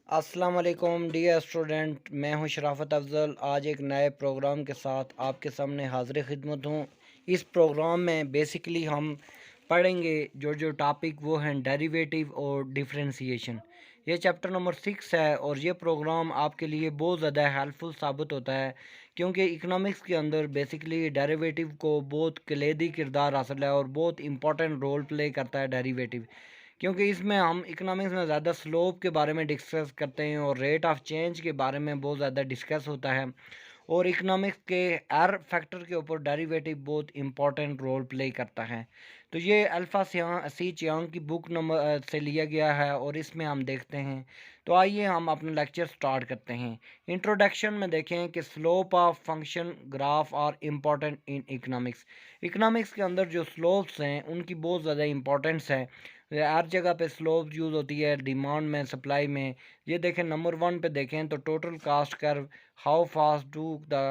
अस्सलाम वालेकुम dear student, मैं हूं शराफत अफजल। आज एक नए प्रोग्राम के साथ आपके सामने हाज़िर खिदमत हूं। इस प्रोग्राम में बेसिकली हम पढ़ेंगे जो टॉपिक वो हैं डेरिवेटिव और डिफरेंशिएशन। ये चैप्टर नंबर 6 है और ये प्रोग्राम आपके लिए बहुत ज़्यादा हेल्पफुल साबित होता है, क्योंकि इकनॉमिक्स के अंदर बेसिकली डेरिवेटिव को बहुत कलीदी किरदार हासिल है और बहुत इंपॉर्टेंट रोल प्ले करता है डेरिवेटिव। क्योंकि इसमें हम इकोनॉमिक्स में ज़्यादा स्लोप के बारे में डिस्कस करते हैं और रेट ऑफ चेंज के बारे में बहुत ज़्यादा डिस्कस होता है। और इकोनॉमिक्स के हर फैक्टर के ऊपर डेरिवेटिव बहुत इंपॉर्टेंट रोल प्ले करता है। तो ये अल्फ़ा सी चियांग की बुक नंबर से लिया गया है और इसमें हम देखते हैं। तो आइए हम अपना लेक्चर स्टार्ट करते हैं। इंट्रोडक्शन में देखें कि स्लोप ऑफ फंक्शन ग्राफ और इम्पॉर्टेंट इन इकोनॉमिक्स। इकोनॉमिक्स के अंदर जो स्लोप्स हैं उनकी बहुत ज़्यादा इंपॉर्टेंस है। हर जगह पे स्लोप यूज़ होती है, डिमांड में, सप्लाई में। ये देखें नंबर 1 पे देखें तो total cost curve, how fast do the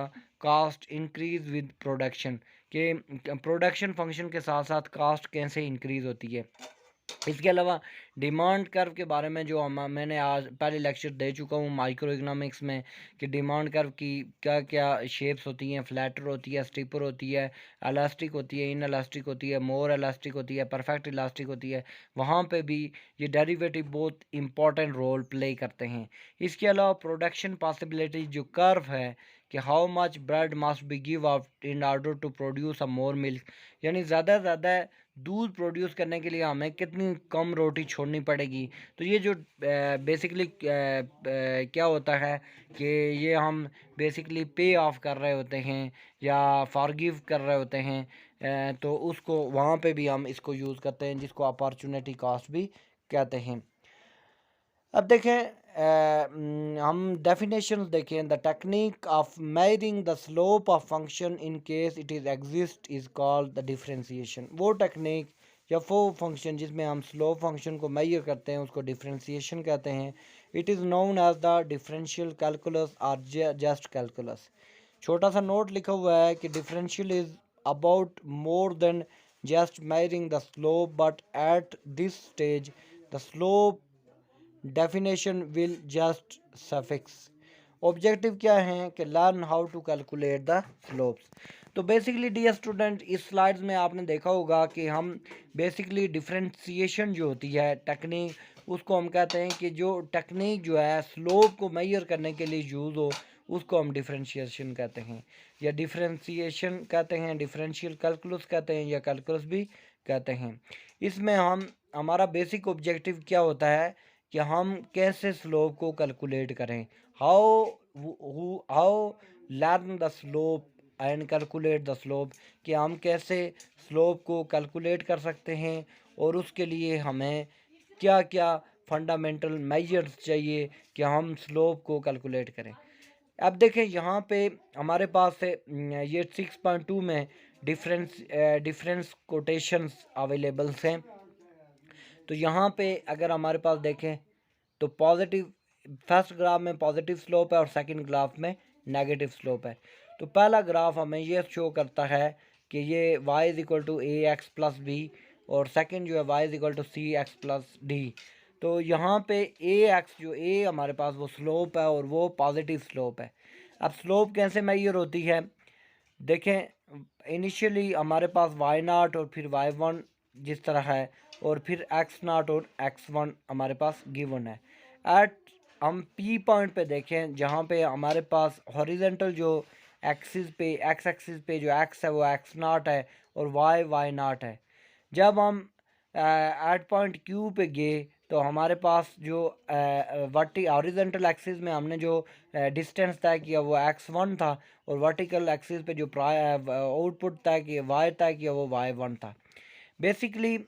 cost increase with production, के प्रोडक्शन फंक्शन के साथ साथ कास्ट कैसे इंक्रीज़ होती है। इसके अलावा डिमांड कर्व के बारे में जो मैंने आज पहले लेक्चर दे चुका हूँ माइक्रो इकोनॉमिक्स में, कि डिमांड कर्व की क्या क्या शेप्स होती हैं। फ्लैटर होती है, स्टीपर होती है, इलास्टिक होती है, इन इलास्टिक होती है, मोर इलास्टिक होती है, परफेक्ट इलास्टिक होती है। वहाँ पे भी ये डेरिवेटिव बहुत इंपॉर्टेंट रोल प्ले करते हैं। इसके अलावा प्रोडक्शन पॉसिबिलिटी जो कर्व है, कि how much bread must be give out in order to produce a more milk, यानी ज़्यादा से ज़्यादा दूध प्रोड्यूस करने के लिए हमें कितनी कम रोटी छोड़नी पड़ेगी। तो ये जो बेसिकली क्या होता है कि ये हम बेसिकली पे ऑफ कर रहे होते हैं या फॉरगिव कर रहे होते हैं। तो उसको वहाँ पे भी हम इसको यूज़ करते हैं, जिसको अपॉर्चुनिटी कॉस्ट भी कहते हैं। अब देखें हम डेफिनेशन देखें। The technique of measuring the slope of function in case it is exist is called the differentiation. वो टेक्निक या वो फंक्शन जिसमें हम स्लोप फंक्शन को मेजर करते हैं उसको डिफरेंशिएशन कहते हैं। It is known as the differential calculus और जस्ट कैलकुलस। छोटा सा नोट लिखा हुआ है कि differential is about more than just measuring the slope, but at this stage the slope definition will just suffice. Objective क्या है कि learn how to calculate the slopes. तो बेसिकली डियर स्टूडेंट, इस स्लाइड्स में आपने देखा होगा कि हम बेसिकली डिफरेंशिएशन जो होती है टेक्निक, उसको हम कहते हैं कि जो टेक्निक जो है स्लोप को मेजर करने के लिए यूज़ हो, उसको हम डिफरेंशिएशन कहते हैं या डिफरेंशिएशन कहते हैं, डिफरेंशियल कैलकुलस कहते हैं या कैलकुलस भी कहते हैं। इसमें हम हमारा बेसिक ऑब्जेक्टिव क्या होता है कि हम कैसे स्लोप को कैलकुलेट करें। How how learn the slope and calculate the slope, कि हम कैसे स्लोप को कैलकुलेट कर सकते हैं और उसके लिए हमें क्या क्या फंडामेंटल मेजर्स चाहिए कि हम स्लोप को कैलकुलेट करें। अब देखें यहाँ पे हमारे पास है ये 6.2 में डिफरेंस कोटेशंस अवेलेबल्स हैं। तो यहाँ पे अगर हमारे पास देखें तो पॉजिटिव, फर्स्ट ग्राफ में पॉजिटिव स्लोप है और सेकंड ग्राफ में नेगेटिव स्लोप है। तो पहला ग्राफ हमें ये शो करता है कि ये y is equal to A X plus B और सेकंड जो है y is equal to C X plus D. तो यहाँ पे ए एक्स जो ए हमारे पास वो स्लोप है और वो पॉजिटिव स्लोप है। अब स्लोप कैसे मेजर होती है, देखें इनिशियली हमारे पास वाई नाट और फिर वाई वन जिस तरह है, और फिर एक्स नाट और एक्स वन हमारे पास गिवन है। एट हम पी पॉइंट पे देखें जहाँ पे हमारे पास हॉरिजेंटल जो एक्सिस पे, एक्स एक्सिस पे जो एक्स है वो एक्स नाट है और वाई वाई नाट है। जब हम एट पॉइंट क्यू पे गए तो हमारे पास जो वर्टी हॉरिजॉन्टल एक्सिस में हमने जो डिस्टेंस तय किया वो x1 था और वर्टिकल एक्सिस पे जो आउटपुट तय किया y तय किया वो y1 था। बेसिकली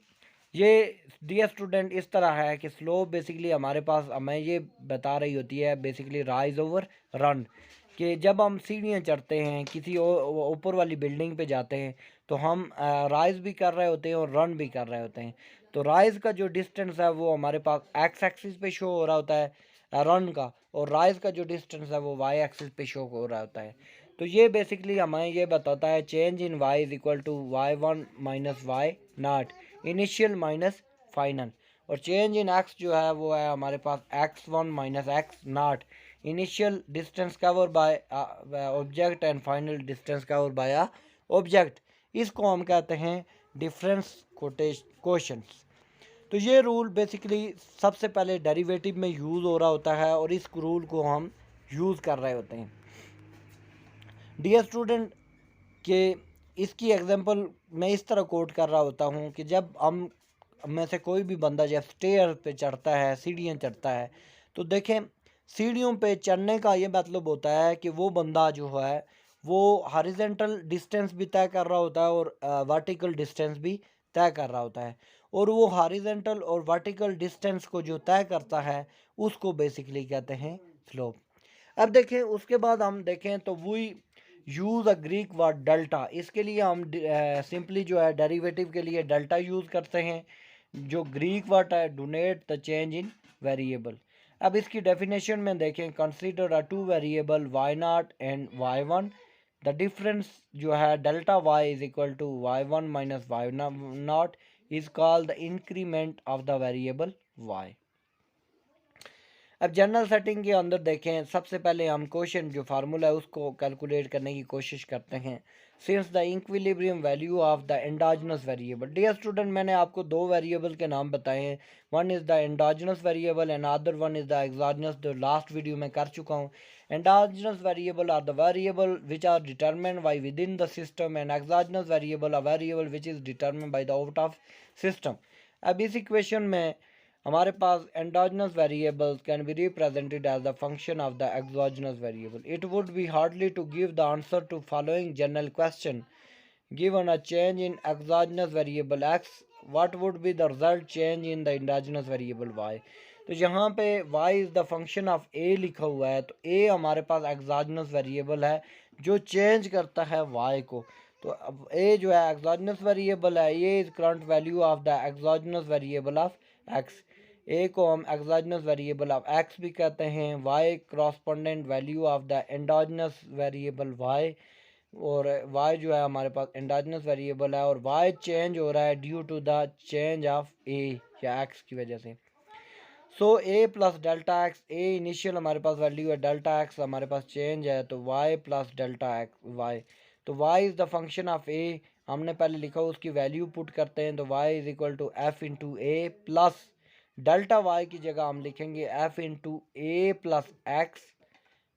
ये डियर स्टूडेंट इस तरह है कि स्लोप बेसिकली हमारे पास हमें ये बता रही होती है बेसिकली राइज ओवर रन, कि जब हम सीढ़ियाँ चढ़ते हैं किसी ऊपर वाली बिल्डिंग पे जाते हैं तो हम राइज भी कर रहे होते हैं और रन भी कर रहे होते हैं। तो राइज का जो डिस्टेंस है वो हमारे पास एक्स एक्सिस पे शो हो रहा होता है रन का, और राइज का जो डिस्टेंस है वो वाई एक्सिस पे शो हो रहा होता है। तो ये बेसिकली हमें ये बताता है change in Y is equal to Y one minus Y naught, initial minus final. और चेंज इन एक्स जो है वो है हमारे पास x1 minus X naught, initial distance cover by object and final distance cover by object. इसको हम कहते हैं डिफरेंस कोशंस। तो ये रूल बेसिकली सबसे पहले डेरिवेटिव में यूज़ हो रहा होता है और इस रूल को हम यूज़ कर रहे होते हैं। डियर स्टूडेंट के इसकी एग्जांपल मैं इस तरह कोट कर रहा होता हूँ कि जब हम में से कोई भी बंदा जब स्टेयर पे चढ़ता है, सीढ़ियाँ चढ़ता है, तो देखें सीढ़ियों पे चढ़ने का ये मतलब होता है कि वो बंदा जो है वो हॉरिजॉन्टल डिस्टेंस भी तय कर रहा होता है और वर्टिकल डिस्टेंस भी तय कर रहा होता है, और वो हॉरिजॉन्टल और वर्टिकल डिस्टेंस को जो तय करता है उसको बेसिकली कहते हैं स्लोप। अब देखें उसके बाद हम देखें तो वही use a Greek word delta, इसके लिए हम सिंपली जो है डेरिवेटिव के लिए डेल्टा यूज़ करते हैं, जो ग्रीक वर्ड है donate the change in variable. अब इसकी डेफिनेशन में देखें, consider a two variable Y naught and Y one, the difference जो है delta Y is equal to Y one minus Y naught is called the increment of the variable Y. अब general setting के अंदर देखें, सबसे पहले हम question जो फार्मूला है उसको कैलकुलेट करने की कोशिश करते हैं। Since the equilibrium value of the endogenous variable, dear student मैंने आपको दो वेरिएबल के नाम बताए हैं, one is the endogenous variable and other one is the exogenous, जो लास्ट वीडियो में कर चुका हूँ। Endogenous variable are the variable which are determined by within the system and exogenous variable are variable which is determined by the out of system. अब इस equation में हमारे पास endogenous variables can be represented as the function of the exogenous variable. It would be hardly to give the answer to following general question. Given a change in exogenous variable x, what would be the result change in the endogenous variable y? तो यहाँ पे y is the function of a लिखा हुआ है, तो a हमारे पास exogenous variable है जो change करता है y को। तो अब a जो है exogenous variable है, ये is current value of the exogenous variable of x। ए को हम एक्सोजेनस वेरिएबल ऑफ एक्स भी कहते हैं, y correspondent value of the endogenous variable y, और वाई जो है हमारे पास एंडोजेनस वेरिएबल है और वाई चेंज हो रहा है due to the change of a या एक्स की वजह से। So a plus delta x, a initial हमारे पास वैल्यू है, डेल्टा एक्स हमारे पास चेंज है, तो y plus delta x y, तो y is the function of a, हमने पहले लिखा उसकी वैल्यू पुट करते हैं, तो y is equal to f into a plus delta y की जगह हम लिखेंगे f into a plus x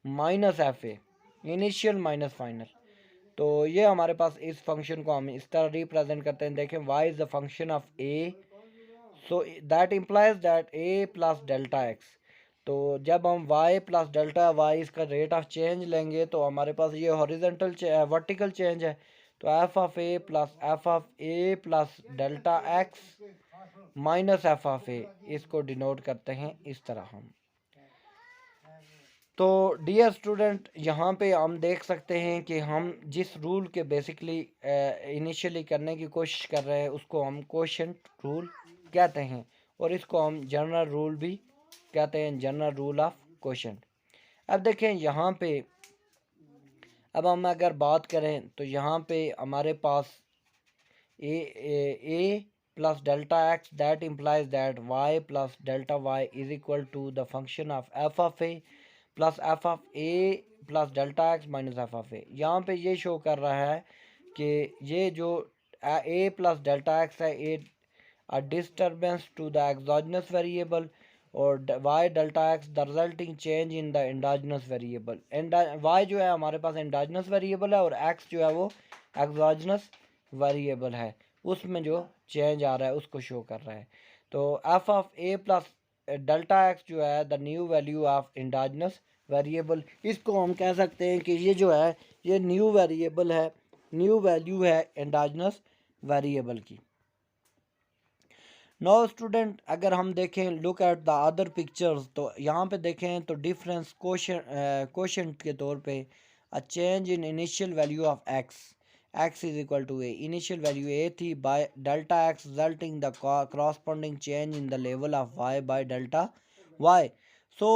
minus F A, initial minus final. तो ये हमारे पास इस फंक्शन को हम इस तरह रिप्रेजेंट करते हैं, देखें Y is the function of A, so that implies that A plus delta x. तो जब हम y प्लस डेल्टा वाई इसका रेट ऑफ चेंज लेंगे तो हमारे पास ये हॉरिजॉन्टल वर्टिकल चेंज है, तो f of a plus delta x minus f of a, इसको डिनोट करते हैं इस तरह हम। तो डियर स्टूडेंट यहाँ पे हम देख सकते हैं कि हम जिस रूल के बेसिकली इनिशियली करने की कोशिश कर रहे हैं उसको हम क्वोशंट रूल कहते हैं, और इसको हम जनरल रूल भी कहते हैं, जनरल रूल ऑफ क्वोशंट। अब देखें यहाँ पे, अब हम अगर बात करें तो यहाँ पे हमारे पास ए plus delta x, that implies that y plus delta y is equal to the function of f of a plus f of a plus delta x minus f of a। यहाँ पे ये शो कर रहा है कि ये जो a plus delta x है, a disturbance to the exogenous variable, और y delta x the resulting change in the endogenous variable। y जो है हमारे पास endogenous variable है और x जो है वो exogenous variable है, उसमें जो चेंज आ रहा है उसको शो कर रहा है। तो f of a plus delta x जो है the new value of endogenous variable, इसको हम कह सकते हैं कि ये जो है ये न्यू वेरिएबल है, न्यू वैल्यू है एंडोजेनस वेरिएबल की। नो स्टूडेंट अगर हम देखें look at the other pictures, तो यहाँ पे देखें तो डिफरेंस क्वोशंट के तौर पे a change in initial value of x is equal to a, initial value a थी, by delta x resulting the corresponding change in the level of y by delta y। So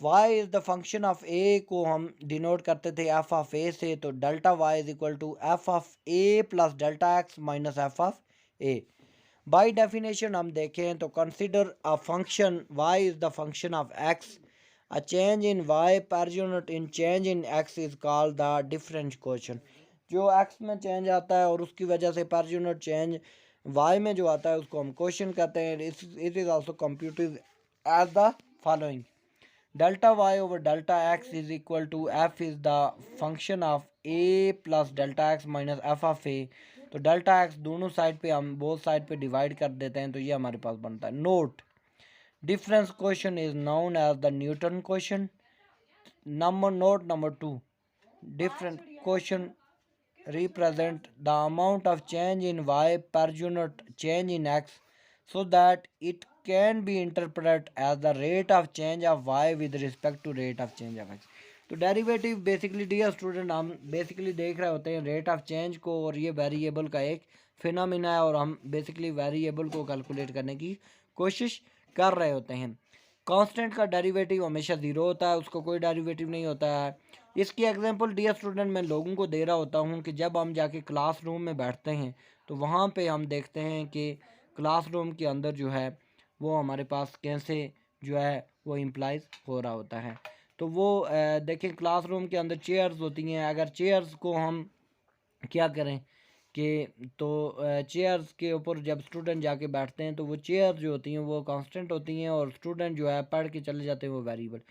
y is the function of a को हम denote करते थे f of a से, तो delta y is equal to f of a plus delta x minus f of a। By definition हम देखें तो consider a function y is the function of x, a change in y per unit in change in x is called the difference question. जो x में change आता है और उसकी वजह से पर यूनिट चेंज y में जो आता है उसको हम क्वेश्चन कहते हैं। It is also computed as the following: delta y over delta x is equal to f is the function of a plus delta x minus f of a। तो delta x दोनों side पे हम both side पे divide कर देते हैं तो ये हमारे पास बनता है। Note: difference question is known as the Newton question. Number 2, different question represent the amount of change in y per unit change in x so that it can be interpreted as the rate of change of y with respect to rate of change of x। तो derivative basically dear student हम basically देख रहे होते हैं rate of change को, और ये variable का एक फिनोमिना है और हम बेसिकली वेरिएबल को कैलकुलेट करने की कोशिश कर रहे होते हैं। कांस्टेंट का डेरिवेटिव हमेशा ज़ीरो होता है, उसको कोई डेरिवेटिव नहीं होता है। इसकी एग्जांपल डियर स्टूडेंट मैं लोगों को दे रहा होता हूँ कि जब हम जाके क्लासरूम में बैठते हैं तो वहाँ पे हम देखते हैं कि क्लासरूम के अंदर जो है वो हमारे पास कैसे जो है वो इम्प्लाइज हो रहा होता है। तो वो देखें क्लासरूम के अंदर चेयर्स होती हैं। अगर चेयर्स को हम क्या करें कि तो चेयर्स के ऊपर जब स्टूडेंट जाके बैठते हैं तो वो चेयर जो होती हैं वो कांस्टेंट होती हैं और स्टूडेंट जो है पढ़ के चले जाते हैं वो variable.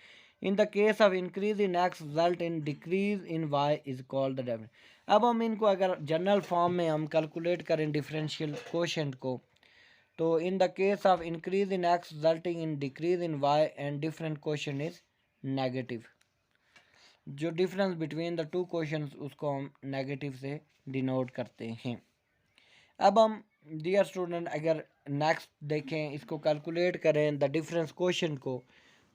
In the case of increase in X result in decrease in Y is called the definite. अब हम इनको अगर जनरल फॉर्म में हम कैलकुलेट करें डिफरेंशियल कोशेंट को, तो in the case of increase in x resulting in decrease in y and different question is negative. जो difference between the two questions उसको हम नेगेटिव से डिनोट करते हैं। अब हम डियर स्टूडेंट अगर नेक्स्ट देखें, इसको कैलकुलेट करें द डिफरेंस क्वेश्चन को,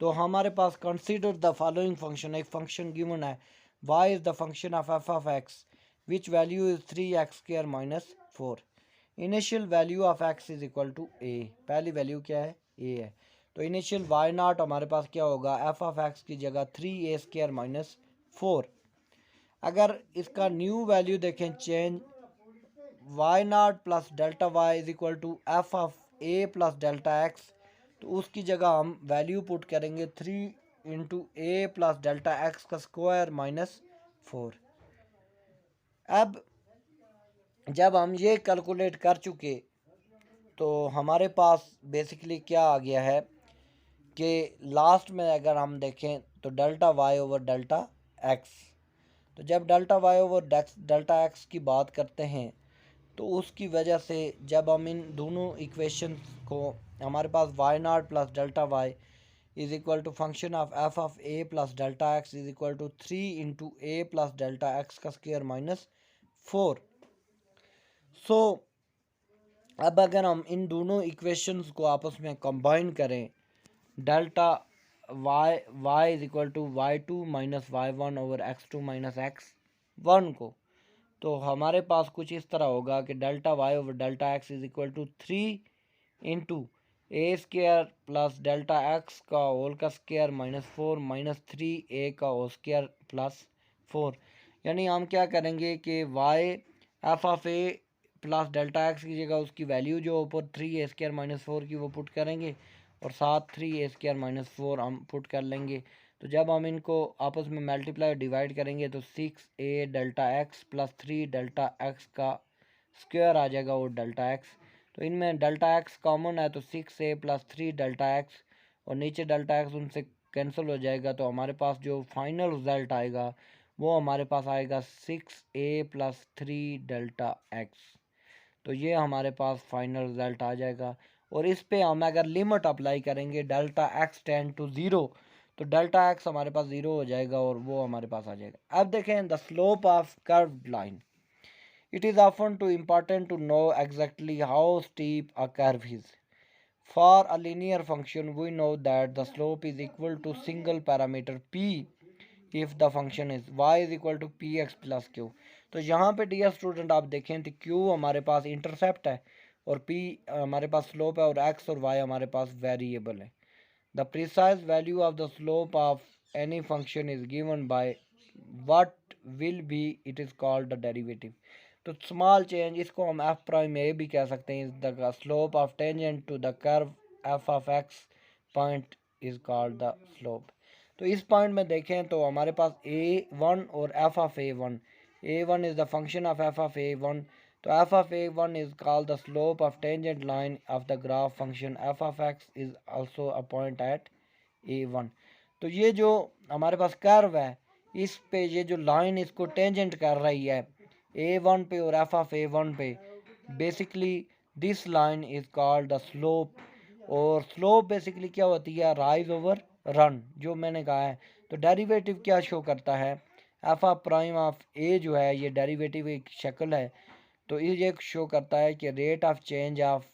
तो हमारे पास कंसीडर द फॉलोइंग फंक्शन, एक फंक्शन गिवन है y is the function of f of x which value is 3x² minus 4। Initial value of x is equal to a, पहली value क्या है a है। तो इनिशियल y नॉट हमारे पास क्या होगा, f ऑफ x की जगह 3a² माइनस 4। अगर इसका न्यू वैल्यू देखें change y naught plus delta y is equal to f of a plus delta x, तो उसकी जगह हम वैल्यू पुट करेंगे 3 into a plus delta x का स्क्वायर माइनस 4। अब जब हम ये कैलकुलेट कर चुके तो हमारे पास बेसिकली क्या आ गया है कि लास्ट में अगर हम देखें तो delta y over delta x, तो जब delta y over delta x की बात करते हैं तो उसकी वजह से जब हम इन दोनों इक्वेशन को, हमारे पास y naught plus delta Y is equal to function of f of a plus delta x is equal to 3 into a plus delta x का स्क्वायर माइनस 4। सो अब अगर हम इन दोनों इक्वेशंस को आपस में कंबाइन करें, delta Y is equal to y2 minus y1 over x2 minus x1 को, तो हमारे पास कुछ इस तरह होगा कि delta y over delta x is equal to 3 into a square plus delta x का होल का स्क्र माइनस 4 माइनस 3a का होल स्क्र प्लस 4। यानी हम क्या करेंगे कि y f of a plus delta x की जगह उसकी वैल्यू जो ऊपर 3a² माइनस 4 की वो पुट करेंगे और साथ 3a² माइनस 4 हम पुट कर लेंगे। तो जब हम इनको आपस में मल्टीप्लाई डिवाइड करेंगे तो 6a delta x plus 3 delta x का स्क्वायर आ जाएगा और डेल्टा एक्स। तो इनमें डेल्टा एक्स कॉमन है तो 6a प्लस 3 डेल्टा एक्स और नीचे डेल्टा एक्स उनसे कैंसिल हो जाएगा। तो हमारे पास जो फाइनल रिज़ल्ट आएगा वो हमारे पास आएगा 6a प्लस 3 डेल्टा एक्स। तो ये हमारे पास फाइनल रिज़ल्ट आ जाएगा और इस पे हम अगर लिमिट अप्लाई करेंगे delta x tend to zero, तो डेल्टा एक्स हमारे पास ज़ीरो हो जाएगा और वो हमारे पास आ जाएगा। अब देखें the slope of curved line. It is often too important to know exactly how steep a curve is. For a linear function we know that the slope is equal to single parameter p if the function is y is equal to p x plus q. तो यहाँ पे dear student आप देखें तो q हमारे पास intercept है और p हमारे पास स्लोप है और x और y हमारे पास वेरिएबल है। The precise value of the slope of any function is given by what will be it is called the derivative. तो स्मॉल चेंज इसको हम एफ प्राइम ए भी कह सकते हैं, is the slope of tangent to the curve f of x point is called the slope. तो इस point में देखें तो हमारे पास a1 और f of a1 is the function of f of a1, तो f of a1 is called the slope of tangent line of the graph function f of x is also a point at a1। तो ये जो हमारे पास curve है इस पे ये जो लाइन इसको टेंजेंट कर रही है a1 पे और एफ ऑफ a1 पे, basically this line is called the slope. और स्लोप बेसिकली क्या होती है, राइज ओवर रन, जो मैंने कहा है। तो डेरिवेटिव क्या शो करता है, एफ ऑफ प्राइम ऑफ ए जो है ये डेरिवेटिव एक शक्ल है, तो ये शो करता है कि rate of change of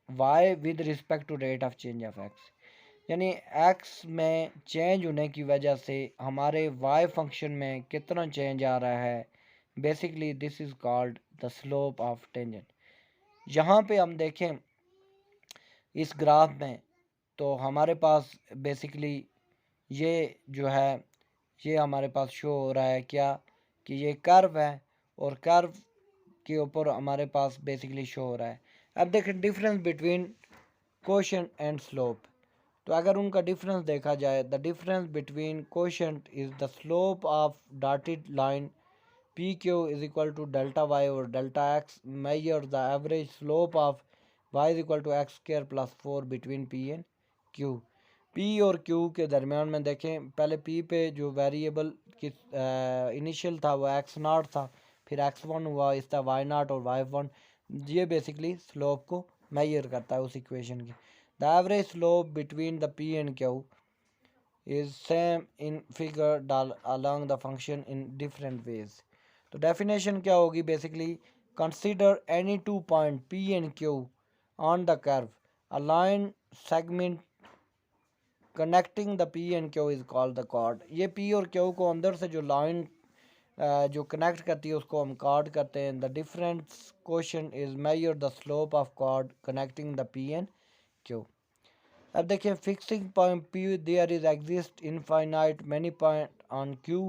y with respect to rate of change of x, यानी एक्स में चेंज होने की वजह से हमारे वाई फंक्शन में कितना चेंज आ रहा है। Basically this is called the slope of tangent. यहाँ पे हम देखें इस ग्राफ में तो हमारे पास बेसिकली ये जो है ये हमारे पास शो हो रहा है क्या, कि ये कर्व है और कर्व के ऊपर हमारे पास बेसिकली शो हो रहा है। अब देखें difference between quotient and slope. तो अगर उनका डिफरेंस देखा जाए, the difference between quotient is the slope of dotted line p q is equal to delta y और delta x measure the average slope of y is equal to x square plus 4 between p and q. P और q के दरमियान में देखें, पहले P पे जो variable की इनिशियल था वो एक्स नॉट था, फिर एक्स वन हुआ, इस तरह वाई नॉट और वाई वन, ये बेसिकली स्लोप को मेजर करता है उस इक्वेशन की। The average slope between the P and Q is same in figure along the function in different ways. तो डेफिनेशन क्या होगी, basically consider any two point P and Q on the curve, a line segment connecting the p and q is called the chord। ये p और q को अंदर से जो line जो कनेक्ट करती है उसको हम chord कहते हैं। the difference quotient is measure the slope of chord connecting the p and q। अब देखिए fixing point p there is exist infinite many point on q,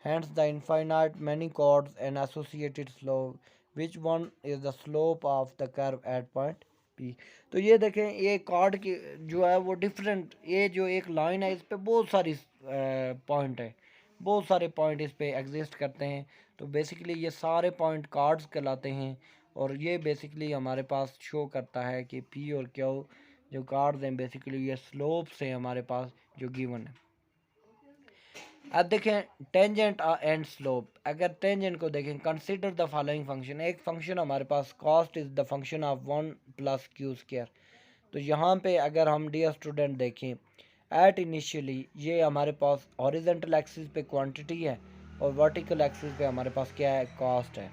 hence the infinite many chords and associated slope, which one is the slope of the curve at point p। तो ये देखें ये card की जो है वो different, ये जो एक लाइन है इस पे बहुत सारी पॉइंट है, बहुत सारे पॉइंट इस पे एग्जिस्ट करते हैं। तो बेसिकली ये सारे पॉइंट कार्ड्स कहलाते हैं और ये बेसिकली हमारे पास शो करता है कि पी और क्यू जो कार्ड्स हैं बेसिकली ये स्लोप से हमारे पास जो गिवन है। अब देखें टेंजेंट एंड स्लोप। अगर टेंजेंट को देखें, कंसीडर द फॉलोइंग फंक्शन, एक फंक्शन हमारे पास cost is the function of 1 plus q square. तो यहाँ पे अगर हम डियर स्टूडेंट देखें एट इनिशियली ये हमारे पास हॉरिजॉन्टल एक्सिस पे क्वांटिटी है और वर्टिकल एक्सिस पे हमारे पास क्या है, कॉस्ट है।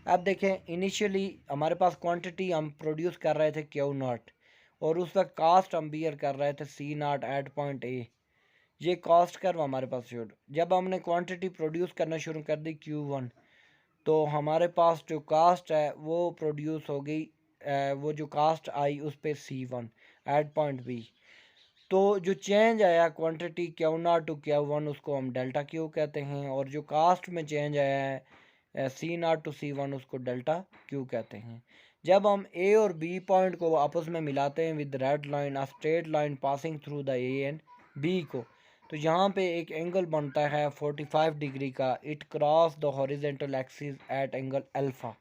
अब देखें इनिशियली हमारे पास क्वांटिटी हम प्रोड्यूस कर रहे थे क्यू नॉट और उस वक्त कास्ट हम बियर कर रहे थे सी नॉट एट पॉइंट ए। ये कॉस्ट कर्व हमारे पास शुरू, जब हमने क्वांटिटी प्रोड्यूस करना शुरू कर दी Q1 तो हमारे पास जो कास्ट है वो प्रोड्यूस हो गई, वो जो कास्ट आई उस पर C1 एट पॉइंट बी। तो जो चेंज आया क्वांटिटी Q0 टू Q1 उसको हम डेल्टा Q कहते हैं और जो कास्ट में चेंज आया है C0 टू C1 उसको डेल्टा Q कहते हैं। जब हम ए और बी पॉइंट को आपस में मिलाते हैं with red line, a straight line passing through the a and b को, तो यहाँ पे एक एंगल बनता है 45 डिग्री का। It cross the horizontal axis at angle alpha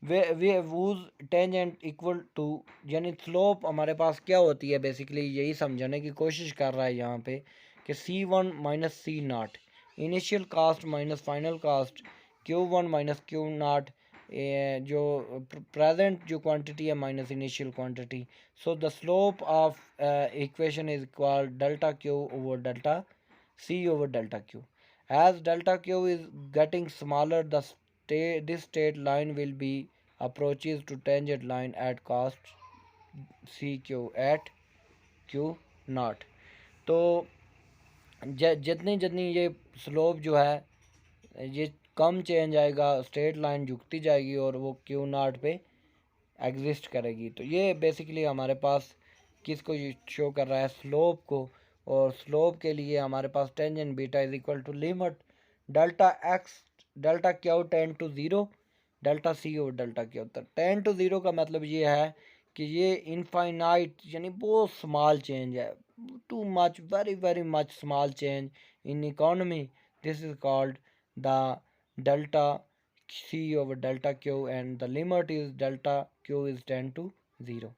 way whose tangent equal to, यानी स्लोप हमारे पास क्या होती है, बेसिकली यही समझाने की कोशिश कर रहा है यहाँ पे कि C1 minus c naught initial cost minus final cost Q1 minus q naught, जो प्रेजेंट जो क्वांटिटी है minus initial quantity. So the slope of equation is equal delta q over delta c over delta q. As delta q is getting smaller the this straight line will be approaches to tangent line at cost CQ at Q not. तो जितनी जितनी ये slope जो है ये कम change आएगा, straight line झुकती जाएगी और वो Q नॉट पे एग्जिस्ट करेगी। तो ये बेसिकली हमारे पास किसको शो कर रहा है, स्लोप को। और स्लोप के लिए हमारे पास tangent beta is equal to limit delta x delta q tend to zero delta c over delta q. तो 10 टू 0 का मतलब ये है कि ये इनफाइनाइट यानी बहुत स्मॉल चेंज है, too much, very very much small change in economy. This is called the delta c over delta q and the limit is delta q is 10 to 0।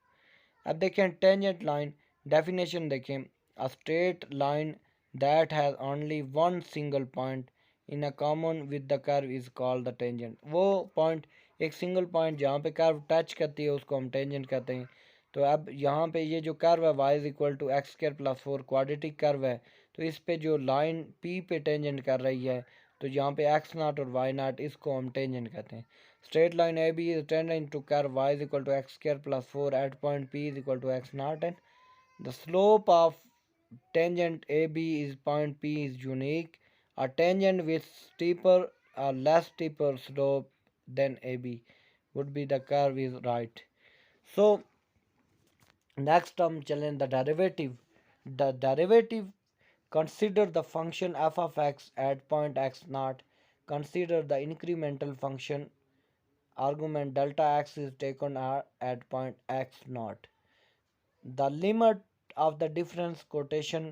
अब देखें टेंजेंट लाइन डेफिनेशन देखें, a straight line that has only one single point in a common with the curve is called the tangent. वो point, एक single point जहाँ पे curve touch करती है उसको हम टेंजेंट कहते हैं। तो अब यहाँ पे ये जो कर्व है y is equal to x square plus 4 quadratic curve है, तो इस पे जो लाइन p पे टेंजेंट कर रही है, तो यहाँ पे x नॉट और y नॉट, इसको हम टेंजेंट कहते हैं। Straight line AB is tangent to curve y is equal to x square plus 4 at point P is equal to x naught, and the slope of tangent AB is point P is unique. A tangent with steeper or less steeper slope than AB would be the curve is right. So next हम चलें the derivative. The derivative, consider the function f of x at point x naught. Consider the incremental function argument delta x is taken at point x naught. The limit of the difference quotation,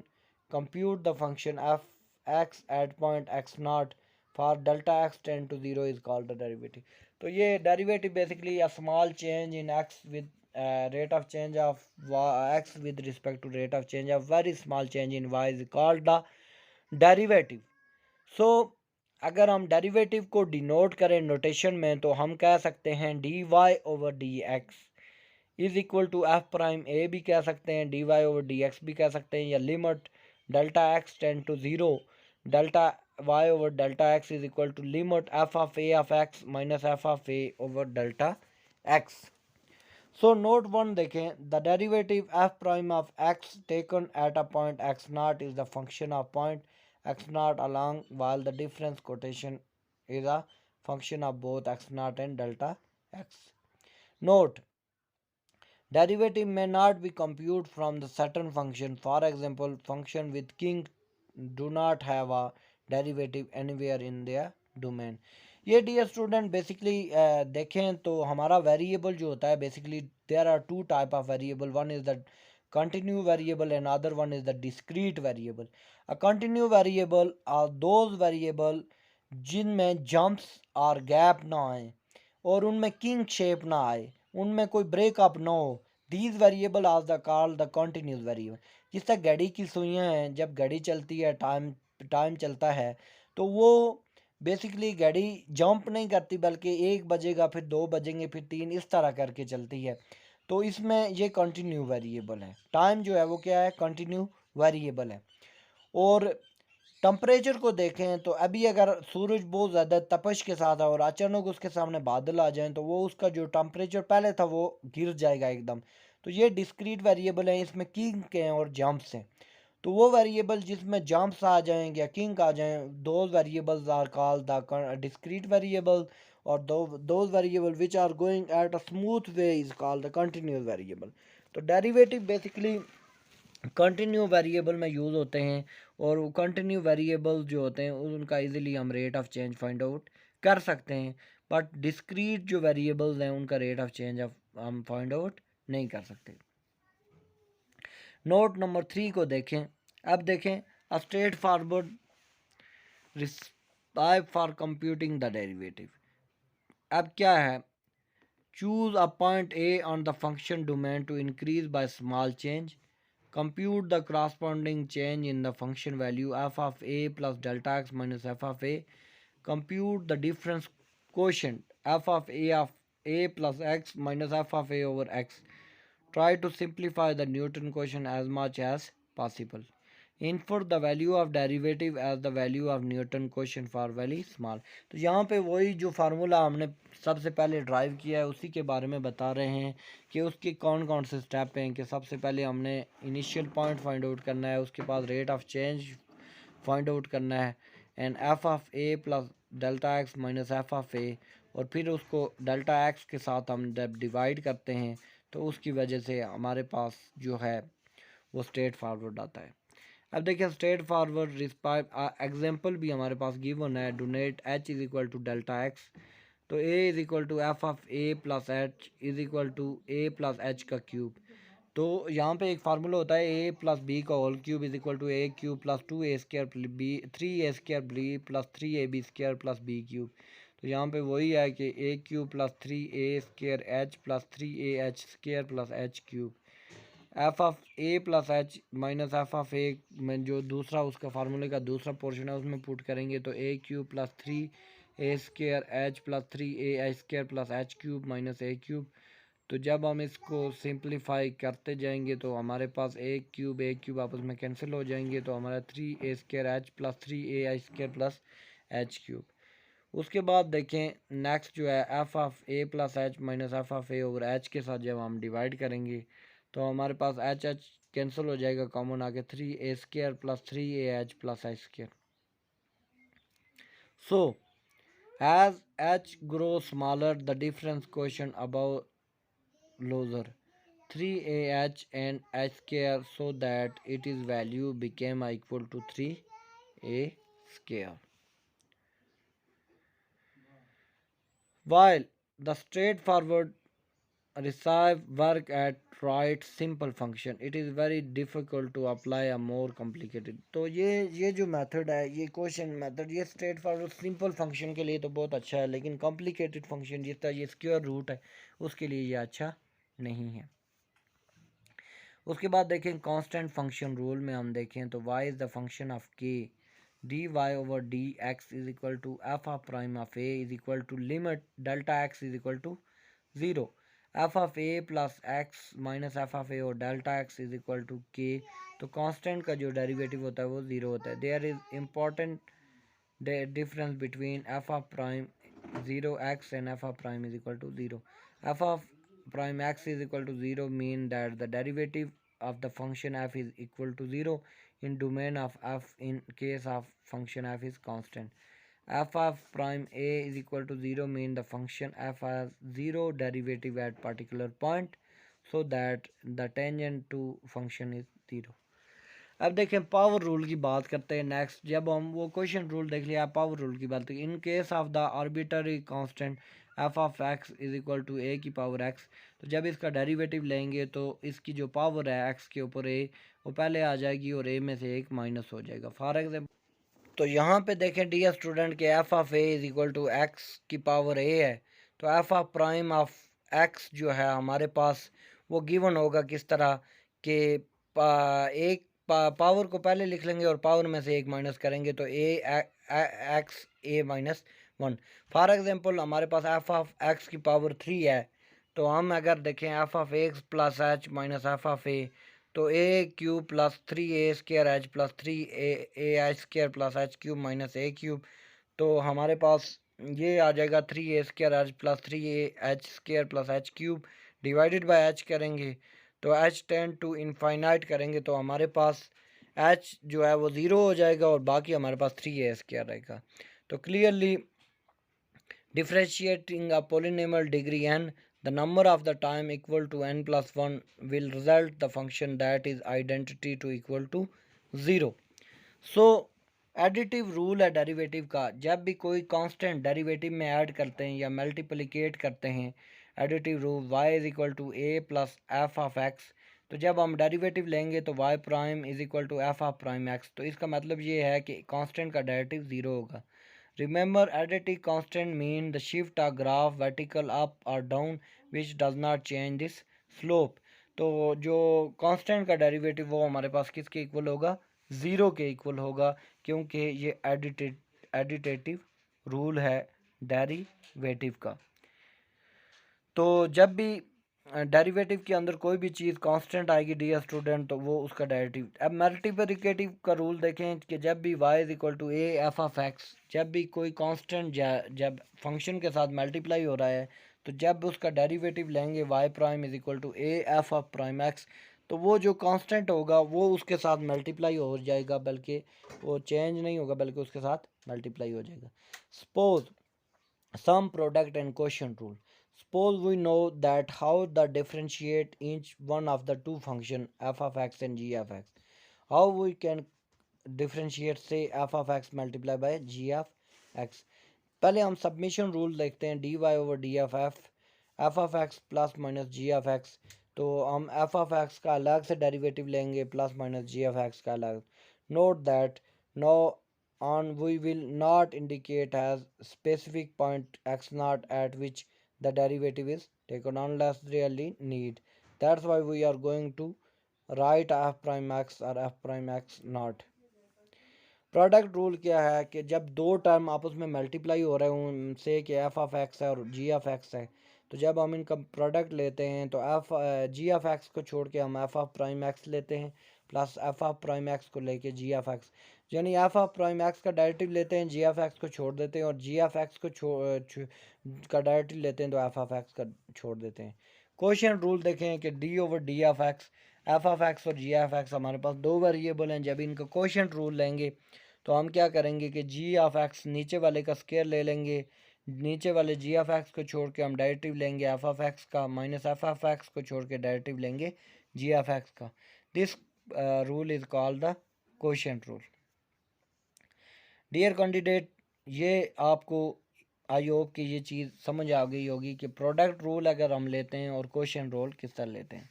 compute the function f x at point x naught for delta x tend to 0 is called the derivative. तो ये derivative basically a small change in x with rate of change of x with respect to rate of change of very small change in y is called the derivative. So अगर हम derivative को denote करें notation में, तो हम कह सकते हैं d y over d x is equal to f prime a भी कह सकते हैं, d y over d x भी कह सकते हैं, या limit delta x tend to zero delta y over delta x is equal to limit f of x minus f of a over delta x. So note one देखें, the derivative f prime of x taken at a point x not is the function of point x naught along, while the difference quotation is a function of both x naught and delta x. Note, derivative may not be computed from the certain function. For example, function with king do not have a derivative anywhere in their domain. ये dear student basically देखें तो हमारा variable जो होता है, basically there are two type of variable, one is the continue variable and other one is the discrete variable. A continue variable are those variable जिनमें jumps और gap ना आए और उनमें king shape ना आए, उनमें कोई breakup ना हो, these variable are the called the continuous variable. जिस तरह घड़ी की सुइयां हैं, जब घड़ी चलती है, टाइम चलता है, तो वो बेसिकली घड़ी जंप नहीं करती, बल्कि 1 बजेगा, फिर 2 बजेंगे, फिर 3, इस तरह करके चलती है। तो इसमें ये कंटिन्यू वेरिएबल है, टाइम जो है वो क्या है, कंटिन्यू वेरिएबल है। और टेम्परेचर को देखें तो अभी अगर सूरज बहुत ज़्यादा तपश के साथ है और अचानक उसके सामने बादल आ जाएं, तो वो उसका जो टेम्परेचर पहले था वो गिर जाएगा एकदम। तो ये डिस्क्रीट वेरिएबल हैं, इसमें किंग हैं और जंप्स हैं। तो वो वेरिएबल जिसमें जंप्स आ जाएंगे या किंग आ जाएं, those variables are called the discrete variable, और those variable which are going at a smooth way is called the continuous variable. तो डेरिवेटिव बेसिकली कंटिन्यू वेरिएबल में यूज़ होते हैं, और वो कंटिन्यू वेरिएबल जो होते हैं उनका इजीली हम rate of change find out कर सकते हैं, बट डिस्क्रीट जो वेरिएबल्स हैं उनका रेट ऑफ चेंज हम फाइंड आउट नहीं कर सकते। नोट नंबर 3 को देखें। अब देखें, a straightforward recipe for computing the derivative. अब क्या है, choose a point A on the function domain to increase by small change. Compute the corresponding change in the function value f of A plus delta x minus f of A. Compute the difference quotient f of A plus x minus f of A over x. Try to simplify the Newton quotient as much as possible. Infer the value of derivative as the value of Newton quotient for very small. तो यहाँ पे वही जो formula हमने सबसे पहले drive किया है उसी के बारे में बता रहे हैं कि उसके कौन कौन से स्टेप हैं। कि सबसे पहले हमने इनिशियल पॉइंट फाइंड आउट करना है, उसके बाद rate of change find out करना है, and f of a plus delta x minus f of a, और फिर उसको डेल्टा एक्स के साथ हम जब डिवाइड करते हैं तो उसकी वजह से हमारे पास जो है वो स्ट्रेट फॉरवर्ड आता है। अब देखिए स्ट्रेट फॉरवर्ड एग्जाम्पल भी हमारे पास गिवन है, denote h is equal to delta x, तो a is equal to f of a plus h is equal to a plus h का क्यूब। तो यहाँ पे एक फार्मूला होता है ए प्लस बी का whole cube is equal to a cube plus 2a² b 3a² b plus 3ab² plus b cube. तो यहाँ पे वही है कि a cube plus 3a² h plus 3ah² plus h cube. F of a plus h minus f of a में जो दूसरा उसका फार्मूले का दूसरा पोर्शन है उसमें पुट करेंगे तो a cube plus 3a² h plus 3a² plus h cube minus a cube. तो जब हम इसको सिंप्लीफाई करते जाएंगे तो हमारे पास ए क्यूब आपस में कैंसिल हो जाएंगे, तो हमारा 3a² h plus 3a² plus h cube. उसके बाद देखें नेक्स्ट जो है F of a plus h minus f of a over H के साथ जब हम डिवाइड करेंगे तो हमारे पास एच एच कैंसिल हो जाएगा, कॉमन आके 3a² plus 3ah plus h square. So as h grow smaller the difference question about loser 3ah and h square so that its value became equal to 3a square. While the straightforward recipe work at right simple function, it is very difficult to apply a more complicated. तो ये जो method है, ये question method, ये straight forward simple function के लिए तो बहुत अच्छा है, लेकिन कॉम्प्लिकेटेड फंक्शन जिस तरह ये स्क्वायर रूट है उसके लिए ये अच्छा नहीं है। उसके बाद देखें कांस्टेंट फंक्शन रूल में हम देखें तो y is the function of k dy over d x is equal to f of prime of a is equal to limit delta x is equal to 0 f of a plus x minus f of a और delta x is equal to k। तो constant का जो derivative होता है वो 0 होता है। There is important difference between f of prime 0x and f of prime is equal to 0. f of prime x is equal to 0 mean that the derivative of the function f is equal to 0 in domain of f in case of function f is constant. f of prime a is equal to 0 mean the function f has 0 derivative at particular point so that the tangent to function is 0. अब देखें power rule की बात करते हैं next. जब हम वो question rule देख लिया, पावर रूल की बात, in case of the arbitrary constant f of x is equal to a की पावर एक्स, तो जब इसका डेरिवेटिव लेंगे तो इसकी जो पावर है एक्स के ऊपर ए वो पहले आ जाएगी और ए में से एक माइनस हो जाएगा। फॉर एग्जाम्पल तो यहाँ पे देखें डियर स्टूडेंट के f of a is equal to x की पावर ए है, तो f of prime of x जो है हमारे पास वो गिवन होगा किस तरह के एक पावर को पहले लिख लेंगे और पावर में से एक माइनस करेंगे तो a x a minus 1। For example हमारे पास एफ ऑफ एक्स की पावर 3 है, तो हम अगर देखें f of x plus h minus f of a, तो a cube plus 3a² h plus 3a² plus h cube minus a cube. तो हमारे पास ये आ जाएगा 3a² h plus 3a² plus h cube divided by h करेंगे तो h tend to infinite करेंगे तो हमारे पास h जो है वो 0 हो जाएगा और बाकी हमारे पास 3a² रहेगा। तो clearly differentiating a polynomial degree n the number of the time equal to n plus 1 will result the function that is identity to equal to 0. So additive rule है डेरिवेटिव का, जब भी कोई कांस्टेंट डेरिवेटिव में add करते हैं या multiplicate करते हैं additive rule y is equal to a plus f of x, तो जब हम डेरिवेटिव लेंगे तो y prime is equal to f of prime x, तो इसका मतलब ये है कि कांस्टेंट का डेरिवेटिव 0 होगा। Remember additive constant mean the shift a graph vertical up or down which does not change this slope. तो जो कांस्टेंट का डेरिवेटिव वो हमारे पास किसके इक्वल होगा, 0 के इक्वल होगा, क्योंकि ये एडिटेटिव रूल है डेरिवेटिव का। तो जब भी डेरिवेटिव के अंदर कोई भी चीज़ कांस्टेंट आएगी डियर स्टूडेंट तो वो उसका डेरिवेटिव। अब मल्टीप्लिकेटिव का रूल देखें कि जब भी y is equal to a f of x, जब भी कोई कांस्टेंट जब फंक्शन के साथ मल्टीप्लाई हो रहा है तो जब उसका डेरिवेटिव लेंगे y prime is equal to a f of prime x, तो वो जो कांस्टेंट होगा वो उसके साथ मल्टीप्लाई हो जाएगा, बल्कि वो चेंज नहीं होगा बल्कि उसके साथ मल्टीप्लाई हो जाएगा। Suppose sum product and question rule. Suppose we know that how the differentiate each one of the two function f of x and g of x. How we can differentiate say f of x multiply by g of x. पहले हम summation rule देखते हैं, d y over d of f of x plus minus g of x. तो हम F of x का अलग से derivative लेंगे plus minus g of x का अलग। Note that no on we will not indicate as specific point x naught at which the derivative is taken unless really need. That's why we are going to write f prime x or f prime x naught. Product rule क्या है कि जब दो term आपस में multiply हो रहे हों, उनसे कि एफ ऑफ एक्स है और जी ऑफ एक्स है, तो जब हम इनका प्रोडक्ट लेते हैं तो एफ जी ऑफ एक्स को छोड़ के हम एफ ऑफ प्राइम एक्स लेते हैं plus f of prime x को लेके जी ऑफ एक्स, यानी एफ ऑफ प्राइम एक्स का डायरेक्टिव लेते हैं, जी ऑफ एक्स को छोड़ देते हैं, और जी ऑफ एक्स को का डायरेक्टिव लेते हैं तो एफ ऑफ एक्स का छोड़ देते हैं। क्वेश्चन रूल देखें कि D over d of x, F of x और जी ऑफ एक्स हमारे पास दो वेरिएबल हैं। जब इनका क्वेश्चन रूल लेंगे तो हम क्या करेंगे कि जी ऑफ एक्स नीचे वाले का स्क्वायर ले लेंगे, नीचे वाले जी ऑफ एक्स को छोड़ के हम डायरेक्टिव लेंगे एफ ऑफ एक्स का, माइनस एफ ऑफ एक्स को छोड़ के डायरेक्टिव लेंगे जी ऑफ एक्स का। This rule is called the quotient rule. Dear candidate, ये आपको आई होप कि ये चीज़ समझ आ गई होगी कि प्रोडक्ट रूल अगर हम लेते हैं और क्वोशिएंट रूल किस तरह लेते हैं।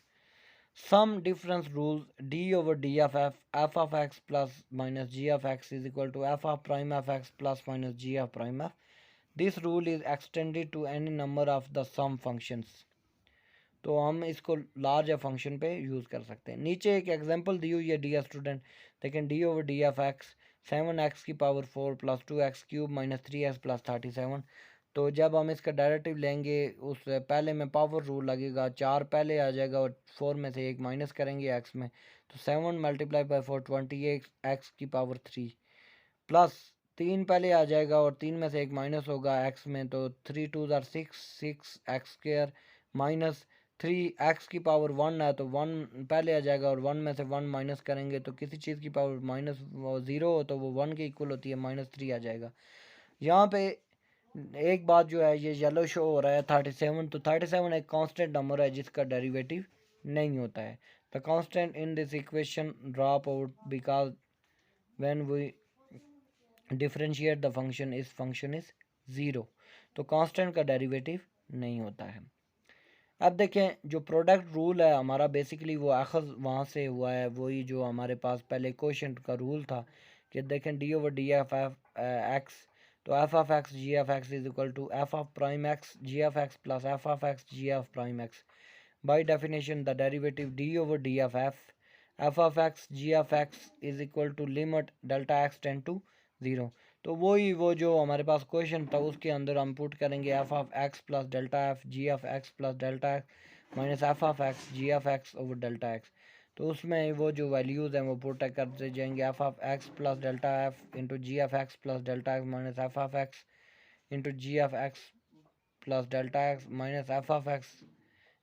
Some difference rules d over d of f of x plus minus g of x is equal to f of prime of x plus minus g of prime f. This rule is extended to any number of the sum functions. तो हम इसको large function पे use कर सकते हैं। नीचे एक example दी हुई है डियर स्टूडेंट, लेकिन D over d of x 7x की power 4 plus 2x cube minus 3x plus 37। तो जब हम इसका डायरेक्टिव लेंगे उस पहले में पावर रूल लगेगा, 4 पहले आ जाएगा और 4 में से एक माइनस करेंगे x में, तो 7 मल्टीप्लाई बाई 4 28x की पावर 3 प्लस 3 पहले आ जाएगा और 3 में से एक माइनस होगा x में, तो 3 2 ज़ार 6 x स्क्वायर माइनस 3x की पावर 1 है तो 1 पहले आ जाएगा और 1 में से 1 माइनस करेंगे तो किसी चीज़ की पावर माइनस 0 हो तो वो 1 के इक्वल होती है, -3 आ जाएगा। यहाँ पे एक बात जो है ये येलो शो हो रहा है 37, तो 37 एक कांस्टेंट नंबर है जिसका डेरिवेटिव नहीं होता है। The constant in this equation drop out because when we differentiate the function is 0, तो कांस्टेंट का डेरिवेटिव नहीं होता है। अब देखें जो प्रोडक्ट रूल है हमारा बेसिकली वो आखिर वहाँ से हुआ है, वही जो हमारे पास पहले क्वोशिएंट का रूल था कि देखें d over d f x, तो f of x g of x is equal to f of prime x g of x plus f of x g of prime x. By definition the derivative d over d of f of x g of x is equal to limit delta x tend to 0। तो वो जो हमारे पास question था उसके अंदर हम put करेंगे f of x plus delta f g of x plus delta x minus f of x g of x over delta x. तो उसमें वो जो वैल्यूज़ हैं वो पुट करते जाएंगे f of x plus delta f into g of x plus delta x minus f of x into g of x plus delta x minus f of x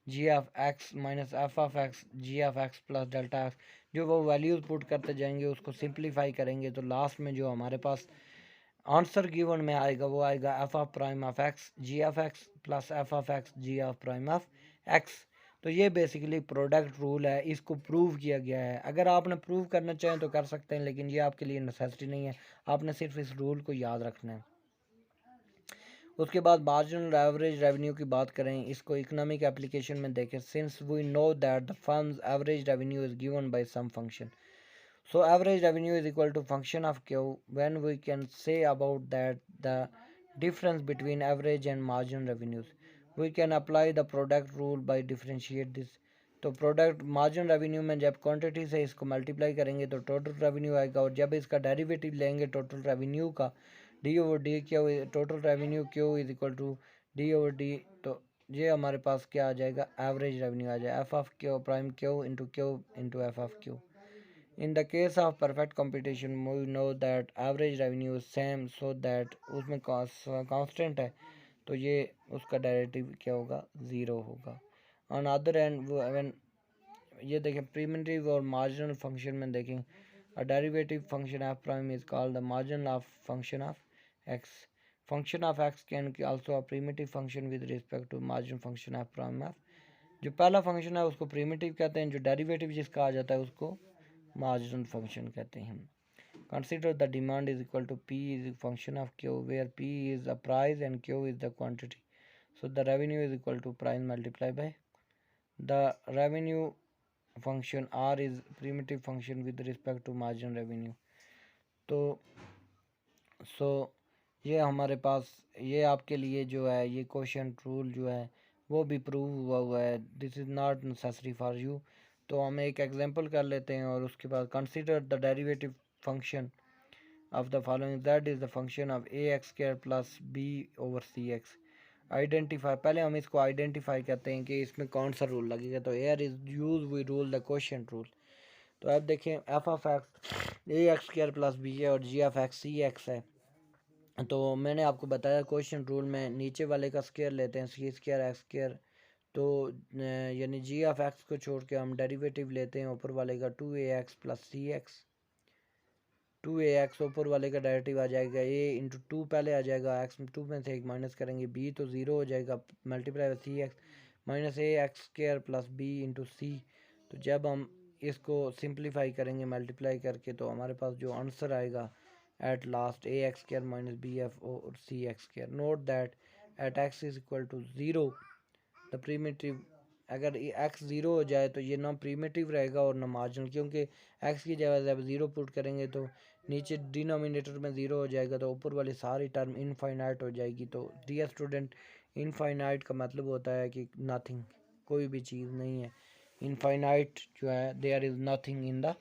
g of x minus f of x g of x plus delta x. जो वो values put करते जाएंगे उसको simplify करेंगे तो last में जो हमारे पास आंसर गिवन में आएगा वो आएगा f of prime of x g of x plus f of x g of prime of x. तो ये बेसिकली प्रोडक्ट रूल है, इसको प्रूव किया गया है। अगर आपने प्रूव करना चाहें तो कर सकते हैं, लेकिन ये आपके लिए नेसेसिटी नहीं है, आपने सिर्फ इस रूल को याद रखना है। उसके बाद मार्जिनल एवरेज रेवेन्यू की बात करें, इसको इकोनॉमिक एप्लीकेशन में देखें। Since we know that the firms average revenue is given by some function, so average revenue is equal to function of Q. When we can say about that the difference between average and margin revenues, we can apply the product rule by differentiate this. तो product margin revenue में जब quantity से इसको multiply करेंगे तो total revenue आएगा, और जब इसका डेरिवेटिव लेंगे टोटल रेवेन्यू का d over d q, total revenue q is equal to d over d, तो ये हमारे पास क्या आ जाएगा, एवरेज रेवेन्यू आ जाएगा, F of Q prime Q into F of Q. In the case of perfect computation we know that average revenue is same, so that उसमें constant है तो ये उसका डेरिवेटिव क्या होगा, 0 होगा। on other hand when ये देखें प्रिमिटिव और मार्जिनल फंक्शन में देखें, a derivative function f prime is called the marginal of function of x. function of x can also a primitive function with respect to marginal function f prime f. जो पहला function है उसको primitive कहते हैं, जो derivative जिसका आ जाता है उसको मार्जिनल फंक्शन कहते हैं। Consider the demand is equal to P is a function of Q, where P is the price and Q is the quantity. So the revenue is equal to price multiplied by the revenue function. R is primitive function with respect to margin revenue. तो ये हमारे पास ये आपके लिए जो है ये क्वेश्चन रूल जो है वो भी प्रूव हुआ है. This is not necessary for you. तो हम एक एग्जांपल कर लेते हैं और उसके बाद consider the derivative function of the following. Z is the function of ax square plus b over cx. Identify, पहले हम इसको आइडेंटिफाई करते हैं कि इसमें कौन सा रूल लगेगा. तो here is use we rule the question rule. तो अब देखें f of x a x square plus b है और g of x c x है. तो मैंने आपको बताया क्वेश्चन रूल में नीचे वाले का स्क्वायर लेते हैं सी स्क्वायर एक्स स्क्वायर. तो यानी जी ऑफ एक्स को छोड़ के हम डेरिवेटिव लेते हैं ऊपर वाले का 2ax प्लस सी एक्स. 2ax ऊपर वाले का डायरेक्टिव आ जाएगा a इंटू 2 पहले आ जाएगा x में 2 में से एक माइनस करेंगे b तो 0 हो जाएगा multiply by c x minus a x square plus b into c. तो जब हम इसको सिंप्लीफाई करेंगे मल्टीप्लाई करके तो हमारे पास जो आंसर आएगा at last a x square minus b f और c x square. Note that at x is equal to 0 the primitive. अगर x 0 हो जाए तो ये ना प्रीमिटिव रहेगा और ना मार्जिनल, क्योंकि x की जगह जब 0 पुट करेंगे तो नीचे डिनोमिनेटर में 0 हो जाएगा तो ऊपर वाली सारी टर्म इनफाइनाइट हो जाएगी. तो डियर स्टूडेंट, इनफाइनाइट का मतलब होता है कि नथिंग, कोई भी चीज़ नहीं है. इनफाइनाइट जो है there is nothing in the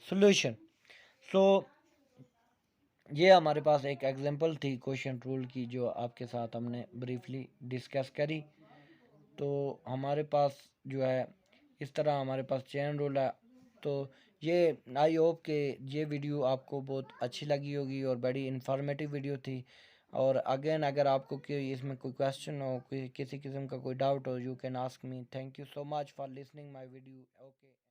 solution. So ये हमारे पास एक एग्जांपल थी क्वेश्चन रूल की जो आपके साथ हमने ब्रीफली डिस्कस करी. तो हमारे पास जो है इस तरह हमारे पास चेन रूल है. तो ये आई होप कि ये वीडियो आपको बहुत अच्छी लगी होगी और बड़ी इन्फॉर्मेटिव वीडियो थी. और अगेन अगर आपको कोई इसमें कोई क्वेश्चन हो, कोई किसी किस्म का कोई डाउट हो, you can ask me. Thank you so much for listening my video. Okay.